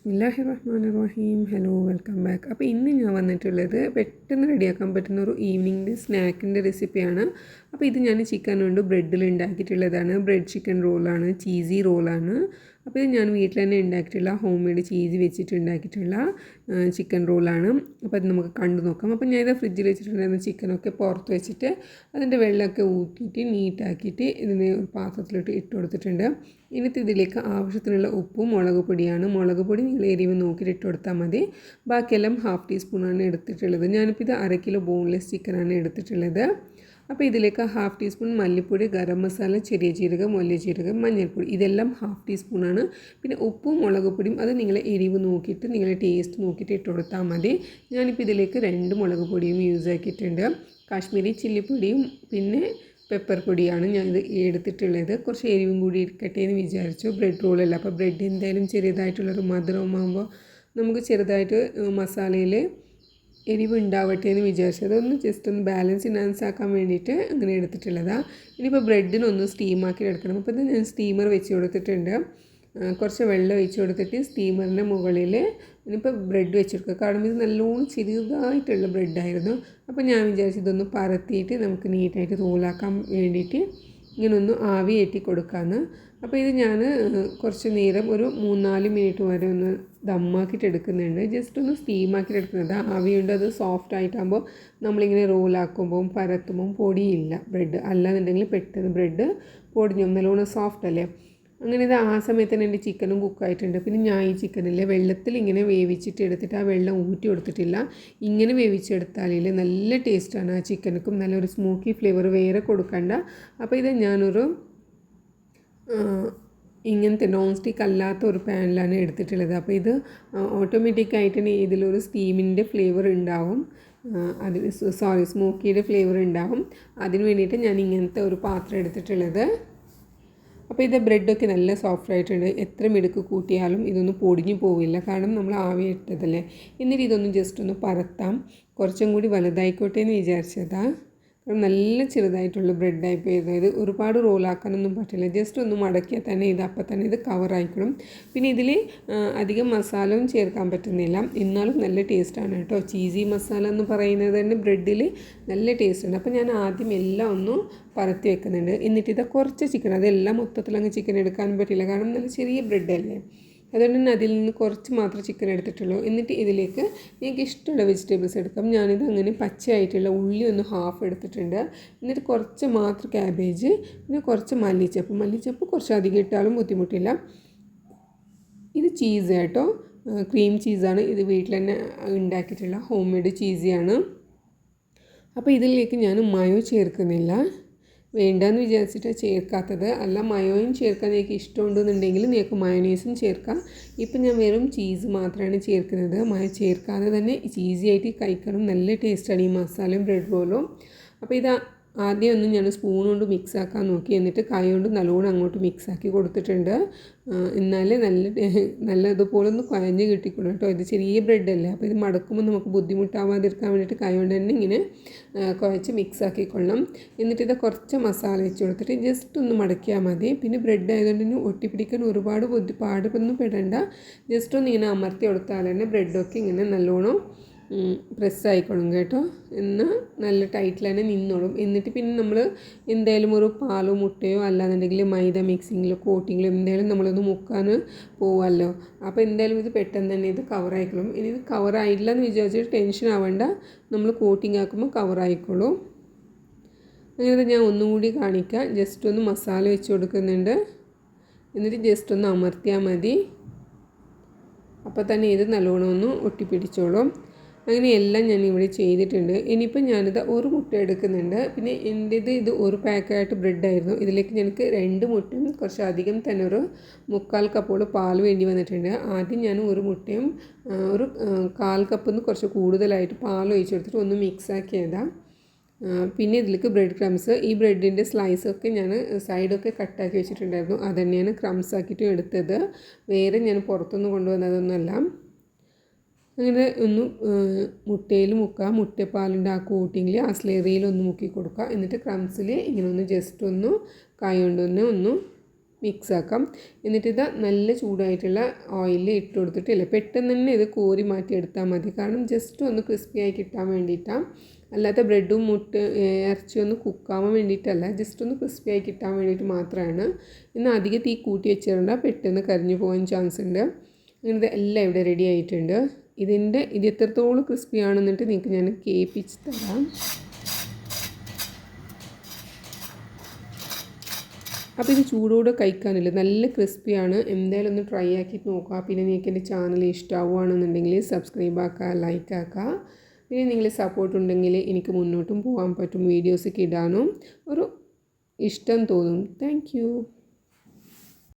ബിസ്മില്ലാഹിർ റഹ്മാനിർ റഹീം. Hello, welcome back. അപ്പോൾ ഇന്ന് ഞാൻ വന്നിട്ടുള്ളത് പെട്ടെന്ന് റെഡിയാക്കാൻ പറ്റുന്ന ഒരു ഈവനിങ്ങിൻ്റെ സ്നാക്കിൻ്റെ റെസിപ്പിയാണ്. അപ്പോൾ ഇത് ഞാൻ ചിക്കൻ കൊണ്ട് ബ്രെഡിൽ ഉണ്ടാക്കിയിട്ടുള്ളതാണ്. ബ്രെഡ് ചിക്കൻ റോളാണ്, ചീസി റോളാണ്. അപ്പോൾ ഇത് ഞാൻ വീട്ടിൽ തന്നെ ഉണ്ടാക്കിയിട്ടുള്ള ഹോം മെയ്ഡ് ചീസ് വെച്ചിട്ട് ഉണ്ടാക്കിയിട്ടുള്ള ചിക്കൻ റോളാണ്. അപ്പോൾ അത് നമുക്ക് കണ്ടു നോക്കാം. അപ്പോൾ ഞാനിത് ഫ്രിഡ്ജിൽ വെച്ചിട്ടുണ്ടായിരുന്ന ചിക്കനൊക്കെ പുറത്ത് വെച്ചിട്ട് അതിൻ്റെ വെള്ളമൊക്കെ ഊറ്റിയിട്ട് നീറ്റാക്കിയിട്ട് ഇതിന് ഒരു പാത്രത്തിലോട്ട് ഇട്ട് കൊടുത്തിട്ടുണ്ട്. എന്നിട്ട് ഇതിലേക്ക് ആവശ്യത്തിനുള്ള ഉപ്പും മുളക് പൊടിയാണ്. മുളക് പൊടി നിങ്ങൾ എരിവ് നോക്കിയിട്ട് ഇട്ട് കൊടുത്താൽ മതി. ബാക്കിയെല്ലാം 1/2 ടീസ്പൂണാണ് എടുത്തിട്ടുള്ളത്. ഞാനിപ്പോൾ ഇത് 1/2 കിലോ ബോൺലെസ് ചിക്കനാണ് എടുത്തിട്ടുള്ളത്. അപ്പോൾ ഇതിലേക്ക് 1/2 ടീസ്പൂൺ മല്ലിപ്പൊടി, ഗരം മസാല, ചെറിയ ജീരകം, വലിയ ജീരകം, മഞ്ഞൾപ്പൊടി ഇതെല്ലാം 1/2 ടീസ്പൂണാണ്. പിന്നെ ഉപ്പും മുളക് പൊടിയും അത് നിങ്ങളെ എരിവ് നോക്കിയിട്ട് നിങ്ങളെ ടേസ്റ്റ് നോക്കിയിട്ട് ഇട്ട് കൊടുത്താൽ മതി. ഞാനിപ്പോൾ ഇതിലേക്ക് 2 മുളക് പൊടിയും യൂസ് ആക്കിയിട്ടുണ്ട്. കാശ്മീരി ചില്ലിപ്പൊടിയും പിന്നെ പെപ്പർ പൊടിയാണ് ഞാനിത് എടുത്തിട്ടുള്ളത്. കുറച്ച് എരിവും കൂടി ഇരിക്കട്ടെ എന്ന് വിചാരിച്ചു. ബ്രെഡ് റോളല്ല, അപ്പോൾ ബ്രെഡ് എന്തായാലും ചെറിയതായിട്ടുള്ളൊരു മധുരമാകുമ്പോൾ നമുക്ക് ചെറുതായിട്ട് മസാലയിൽ എരിവ് ഉണ്ടാവട്ടെ എന്ന് വിചാരിച്ചു. അതൊന്ന് ജസ്റ്റ് ഒന്ന് ബാലൻസ് ആക്കാൻ വേണ്ടിയിട്ട് അങ്ങനെ എടുത്തിട്ടുള്ളതാണ്. ഇനിയിപ്പോൾ ബ്രെഡിനൊന്ന് സ്റ്റീമാക്കി എടുക്കണം. അപ്പോൾ ഇത് ഞാൻ സ്റ്റീമർ വെച്ച് കൊടുത്തിട്ടുണ്ട്. കുറച്ച് വെള്ളം ഒഴിച്ച് കൊടുത്തിട്ട് സ്റ്റീമറിൻ്റെ മുകളിൽ ഇനിയിപ്പോൾ ബ്രെഡ് വെച്ചെടുക്കുക. കാരണം ഇത് നല്ലോണം ചെറുതായിട്ടുള്ള ബ്രെഡായിരുന്നു. അപ്പോൾ ഞാൻ വിചാരിച്ചു ഇതൊന്ന് പരത്തിയിട്ട് നമുക്ക് നീറ്റായിട്ട് റോളാക്കാൻ വേണ്ടിയിട്ട് ഇങ്ങനെ ഒന്ന് ആവി കയറ്റി കൊടുക്കാമെന്ന്. അപ്പോൾ ഇത് ഞാൻ കുറച്ച് നേരം ഒരു 3-4 മിനിറ്റ് വരെ ഒന്ന് ദമ്മാക്കിയിട്ട് എടുക്കുന്നുണ്ട്. ജസ്റ്റ് ഒന്ന് സ്റ്റീമാക്കിയിട്ട് എടുക്കുന്നത്. ആവിയുണ്ട്, അത് സോഫ്റ്റ് ആയിട്ടാകുമ്പോൾ നമ്മളിങ്ങനെ റോളാക്കുമ്പോൾ പരത്തുമ്പോൾ പൊടിയില്ല ബ്രെഡ്. അല്ലാന്നുണ്ടെങ്കിൽ പെട്ടെന്ന് ബ്രെഡ് പൊടിഞ്ഞു നല്ലോണം സോഫ്റ്റ് അല്ലേ. അങ്ങനെ ഇത് ആ സമയത്ത് തന്നെ എൻ്റെ ചിക്കനും കുക്കായിട്ടുണ്ട്. പിന്നെ ഞാൻ ഈ ചിക്കനില്ലേ വെള്ളത്തിൽ ഇങ്ങനെ വേവിച്ചിട്ട് എടുത്തിട്ട് ആ വെള്ളം ഊറ്റി കൊടുത്തിട്ടില്ല. ഇങ്ങനെ വേവിച്ചെടുത്താൽ നല്ല ടേസ്റ്റാണ്. ആ ചിക്കനക്കും നല്ലൊരു സ്മോക്കി ഫ്ലേവർ വേറെ കൊടുക്കണ്ട. അപ്പോൾ ഇത് ഞാനൊരു ഇങ്ങനത്തെ നോൺ സ്റ്റിക്ക് അല്ലാത്ത ഒരു പാനിലാണ് എടുത്തിട്ടുള്ളത്. അപ്പോൾ ഇത് ഓട്ടോമാറ്റിക്കായിട്ട് ഇതിലൊരു സ്റ്റീമിൻ്റെ ഫ്ലേവർ ഉണ്ടാവും. സ്മോക്കിയുടെ ഫ്ലേവർ ഉണ്ടാവും. അതിന് വേണ്ടിയിട്ട് ഞാൻ ഇങ്ങനത്തെ ഒരു പാത്രം എടുത്തിട്ടുള്ളത്. അപ്പോൾ ഇത് ബ്രെഡൊക്കെ നല്ല സോഫ്റ്റ് ആയിട്ടുണ്ട്. എത്ര മിടുക്ക് കൂട്ടിയാലും ഇതൊന്നും പൊടിഞ്ഞു പോവില്ല, കാരണം നമ്മൾ ആവി ഇട്ടതല്ലേ. എന്നിട്ട് ഇതൊന്ന് ജസ്റ്റ് ഒന്ന് പരത്താം. കുറച്ചും കൂടി വലുതായിക്കോട്ടെ എന്ന് വിചാരിച്ചതാണ്. കാരണം നല്ല ചെറുതായിട്ടുള്ള ബ്രെഡായി പോയത്. ഇത് ഒരുപാട് റോളാക്കാനൊന്നും പറ്റില്ല. ജസ്റ്റ് ഒന്ന് മടക്കിയാൽ തന്നെ ഇത് അപ്പം തന്നെ ഇത് കവറായിക്കണം. പിന്നെ ഇതിൽ അധികം മസാലയും ചേർക്കാൻ പറ്റുന്നില്ല. എന്നാലും നല്ല ടേസ്റ്റാണ് കേട്ടോ. ചീസി മസാല എന്ന് പറയുന്നത് തന്നെ ബ്രെഡിൽ നല്ല ടേസ്റ്റാണ്. അപ്പോൾ ഞാൻ ആദ്യം എല്ലാം ഒന്ന് പരത്തി വെക്കുന്നുണ്ട്. എന്നിട്ട് ഇത് കുറച്ച് ചിക്കൻ, അതെല്ലാം മൊത്തത്തിലങ്ങ് ചിക്കൻ എടുക്കാൻ പറ്റില്ല, കാരണം നല്ല ചെറിയ ബ്രെഡല്ലേ. അതുകൊണ്ട് തന്നെ അതിൽ നിന്ന് കുറച്ച് മാത്രമേ ചിക്കൻ എടുത്തിട്ടുള്ളൂ. എന്നിട്ട് ഇതിലേക്ക് എനിക്ക് ഇഷ്ടമുള്ള വെജിറ്റബിൾസ് എടുക്കാം. ഞാനിത് അങ്ങനെ പച്ചയായിട്ടുള്ള ഉള്ളി ഒന്ന് 1/2 എടുത്തിട്ടുണ്ട്. എന്നിട്ട് കുറച്ച് മാത്രം ക്യാബേജ്, പിന്നെ കുറച്ച് മല്ലിച്ചപ്പ് കുറച്ച് അധികം ഇട്ടാലും ബുദ്ധിമുട്ടില്ല. ഇത് ചീസ് കേട്ടോ, ക്രീം ചീസാണ്. ഇത് വീട്ടിൽ തന്നെ ഉണ്ടാക്കിയിട്ടുള്ള ഹോം മെയ്ഡ് ചീസിയാണ്. അപ്പോൾ ഇതിലേക്ക് ഞാൻ മയോ ചേർക്കുന്നില്ല, വേണ്ടെന്ന് വിചാരിച്ചിട്ടാണ് ചേർക്കാത്തത്. അല്ല, മയോയും ചേർക്കാൻ എനിക്ക് ഇഷ്ടമുണ്ടെന്നുണ്ടെങ്കിൽ നിങ്ങൾക്ക് മയോനൈസും ചേർക്കാം. ഇപ്പം ഞാൻ വെറും ചീസ് മാത്രമാണ് ചേർക്കുന്നത്. മയോ ചേർക്കാതെ തന്നെ ചീസി ആയിട്ട് കഴിക്കണം. നല്ല ടേസ്റ്റാണ് ഈ മസാലയും ബ്രെഡ് റോളും. അപ്പോൾ ഇത് ആദ്യം ഒന്ന് ഞാൻ സ്പൂൺ കൊണ്ട് മിക്സ് ആക്കാൻ നോക്കി. എന്നിട്ട് കൈ കൊണ്ട് നല്ലോണം അങ്ങോട്ട് മിക്സ് ആക്കി കൊടുത്തിട്ടുണ്ട്. എന്നാലേ നല്ലതുപോലെ ഒന്ന് കുഴഞ്ഞ് കിട്ടിക്കണം കേട്ടോ. ഇത് ചെറിയ ബ്രെഡല്ലേ, അപ്പോൾ ഇത് മടക്കുമ്പോൾ നമുക്ക് ബുദ്ധിമുട്ടാവാതിരിക്കാൻ വേണ്ടിയിട്ട് കൈ കൊണ്ട് തന്നെ ഇങ്ങനെ കുഴച്ച് മിക്സ് ആക്കിക്കൊള്ളണം. എന്നിട്ട് ഇത് കുറച്ച് മസാല വെച്ച് കൊടുത്തിട്ട് ജസ്റ്റ് ഒന്ന് മടക്കിയാൽ മതി. പിന്നെ ബ്രെഡ് ആയതുകൊണ്ട് തന്നെ ഒട്ടിപ്പിടിക്കാൻ ഒരുപാട് പാടൊന്നും പെടണ്ട. ജസ്റ്റ് ഒന്ന് ഇങ്ങനെ അമർത്തി കൊടുത്താൽ തന്നെ ബ്രെഡൊക്കെ ഇങ്ങനെ നല്ലോണം പ്രസ്സായിക്കോളും കേട്ടോ. എന്നാൽ നല്ല ടൈറ്റിൽ തന്നെ നിന്നോളും. എന്നിട്ട് പിന്നെ നമ്മൾ എന്തായാലും ഒരു പാലോ മുട്ടയോ അല്ലാന്നുണ്ടെങ്കിൽ മൈദ മിക്സിങ്ങിലോ കോട്ടിങ്ങിലോ എന്തായാലും നമ്മളൊന്ന് മുക്കാൻ പോവുമല്ലോ. അപ്പോൾ എന്തായാലും ഇത് പെട്ടെന്ന് തന്നെ ഇത് കവറായിക്കോളും. ഇനി ഇത് കവറായില്ല എന്ന് വിചാരിച്ചിട്ട് ടെൻഷൻ ആവേണ്ട, നമ്മൾ കോട്ടിങ് ആക്കുമ്പോൾ കവറായിക്കോളും. അങ്ങനെ ഞാൻ ഒന്നും കൂടി കാണിക്കാം. ജസ്റ്റ് ഒന്ന് മസാല വെച്ച് കൊടുക്കുന്നുണ്ട്. എന്നിട്ട് ജസ്റ്റ് ഒന്ന് അമർത്തിയാൽ മതി. അപ്പോൾ തന്നെ ഇത് നല്ലോണം ഒന്ന് ഒട്ടിപ്പിടിച്ചോളും. അങ്ങനെ എല്ലാം ഞാൻ ഇവിടെ ചെയ്തിട്ടുണ്ട്. ഇനിയിപ്പോൾ ഞാനിത് ഒരു മുട്ട എടുക്കുന്നുണ്ട്. പിന്നെ എൻ്റേത് ഇത് ഒരു പാക്കായിട്ട് ബ്രെഡായിരുന്നു. ഇതിലേക്ക് ഞങ്ങൾക്ക് 2 മുട്ടയും കുറച്ച് അധികം തന്നെ ഒരു 1/4 കപ്പോളം പാൽ വേണ്ടി വന്നിട്ടുണ്ട്. ആദ്യം ഞാൻ ഒരു മുട്ടയും ഒരു 1/4 കപ്പിൽ നിന്ന് കുറച്ച് കൂടുതലായിട്ട് പാൽ ഒഴിച്ച് കൊടുത്തിട്ട് ഒന്ന് മിക്സ് ആക്കിയതാണ്. പിന്നെ ഇതിലേക്ക് ബ്രെഡ് ക്രംസ്, ഈ ബ്രെഡിൻ്റെ സ്ലൈസൊക്കെ ഞാൻ സൈഡൊക്കെ കട്ടാക്കി വെച്ചിട്ടുണ്ടായിരുന്നു. അത് തന്നെയാണ് ക്രംസ് ആക്കിയിട്ടും എടുത്തത്. വേറെ ഞാൻ പുറത്തുനിന്ന് കൊണ്ടുവന്നതൊന്നുമല്ല. അങ്ങനെ ഒന്ന് മുട്ടയിൽ മുക്കുക. മുട്ടപ്പാലിൻ്റെ ആ കോട്ടിങ്ങിൽ ആ സ്ലറിയിൽ ഒന്ന് മുക്കി കൊടുക്കുക. എന്നിട്ട് ക്രംസിൽ ഇങ്ങനെ ഒന്ന് ജസ്റ്റ് ഒന്ന് കൈ കൊണ്ട് തന്നെ ഒന്ന് മിക്സ് ആക്കാം. എന്നിട്ട് ഇത് നല്ല ചൂടായിട്ടുള്ള ഓയിലിൽ ഇട്ട് കൊടുത്തിട്ടില്ല, പെട്ടെന്ന് തന്നെ ഇത് കോരി മാറ്റി എടുത്താൽ മതി. കാരണം ജസ്റ്റ് ഒന്ന് ക്രിസ്പിയായി കിട്ടാൻ വേണ്ടിയിട്ടാണ്, അല്ലാത്ത ബ്രെഡും ഇറച്ചിയൊന്നും കുക്കാവാൻ വേണ്ടിയിട്ടല്ല, ജസ്റ്റ് ഒന്ന് ക്രിസ്പിയായി കിട്ടാൻ വേണ്ടിയിട്ട് മാത്രമാണ്. ഇന്ന് അധികം തീ കൂട്ടി വെച്ചിട്ടുണ്ടെങ്കിൽ പെട്ടെന്ന് കരിഞ്ഞു പോകാൻ ചാൻസ് ഉണ്ട്. അങ്ങനെ എല്ലാം ഇവിടെ റെഡി ആയിട്ടുണ്ട്. ഇത് എത്രത്തോളം ക്രിസ്പി ആണെന്നിട്ട് നിങ്ങൾക്ക് ഞാൻ കേൾപ്പിച്ച് തരാം. അപ്പോൾ ഇത് ചൂടോടെ കഴിക്കാനില്ല, നല്ല ക്രിസ്പിയാണ്. എന്തായാലും ഒന്ന് ട്രൈ ആക്കിയിട്ട് നോക്കുക. പിന്നെ നിങ്ങൾക്ക് എൻ്റെ ചാനൽ ഇഷ്ടമാവുകയാണെന്നുണ്ടെങ്കിൽ സബ്സ്ക്രൈബ് ആക്കുക, ലൈക്ക് ആക്കുക. പിന്നെ നിങ്ങൾ സപ്പോർട്ട് ഉണ്ടെങ്കിൽ എനിക്ക് മുന്നോട്ടും പോകാൻ പറ്റും, വീഡിയോസൊക്കെ ഇടാനും ഒരു ഇഷ്ടം തോന്നും. താങ്ക്